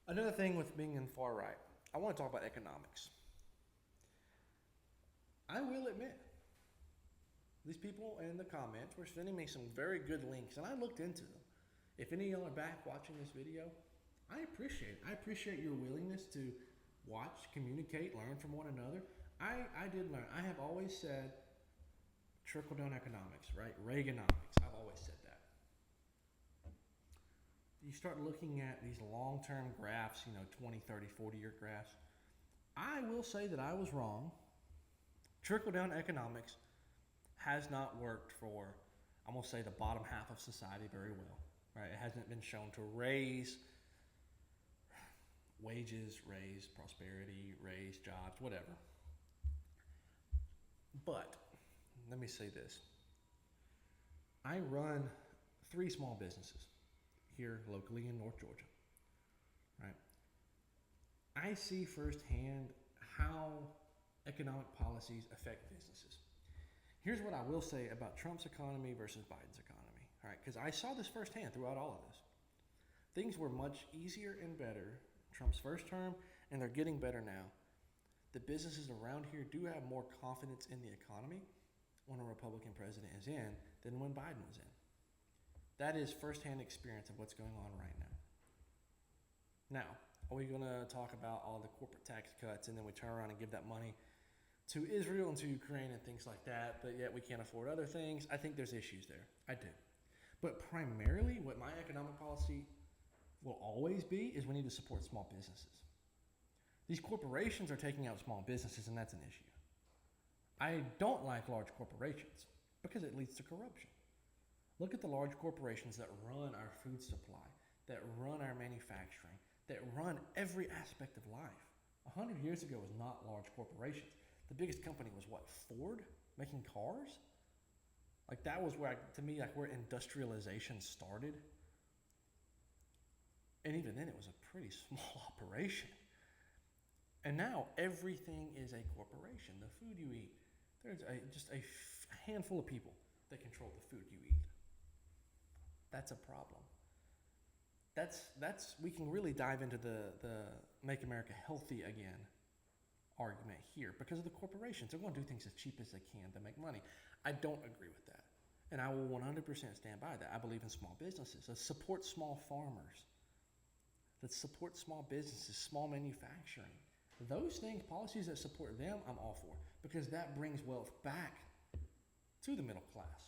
Another thing with being in far right, I want to talk about economics. I will admit, these people in the comments were sending me some very good links, and I looked into them. If any of y'all are back watching this video, I appreciate it. I appreciate your willingness to watch, communicate, learn from one another. I did learn. I have always said trickle down economics, right? Reaganomics. I've always said that. You start looking at these long term graphs, 20, 30, 40-year graphs. I will say that I was wrong. Trickle down economics has not worked for, I'm going to say, the bottom half of society very well. Right? It hasn't been shown to raise wages, raise prosperity, raise jobs, whatever. But let me say this. I run 3 small businesses here locally in North Georgia. Right? I see firsthand how economic policies affect businesses. Here's what I will say about Trump's economy versus Biden's economy, all right? Because I saw this firsthand throughout all of this. Things were much easier and better Trump's first term, and they're getting better now. The businesses around here do have more confidence in the economy when a Republican president is in than when Biden was in. That is firsthand experience of what's going on right now. Now, are we going to talk about all the corporate tax cuts and then we turn around and give that money to Israel and to Ukraine and things like that, but yet we can't afford other things? I think there's issues there. I do. But primarily, what my economic policy will always be is we need to support small businesses. These corporations are taking out small businesses, and that's an issue. I don't like large corporations because it leads to corruption. Look at the large corporations that run our food supply, that run our manufacturing, that run every aspect of life. 100 years ago was not large corporations. The biggest company was what, Ford, making cars? Like that was where, to me, like where industrialization started. And even then, it was a pretty small operation. And now everything is a corporation. The food you eat, there's just a handful of people that control the food you eat. That's a problem. That's we can really dive into the Make America Healthy Again argument here because of the corporations. They're going to do things as cheap as they can to make money. I don't agree with that. And I will 100% stand by that. I believe in small businesses. Let's support small farmers. Let's support small businesses, small manufacturing. Those things, policies that support them, I'm all for because that brings wealth back to the middle class.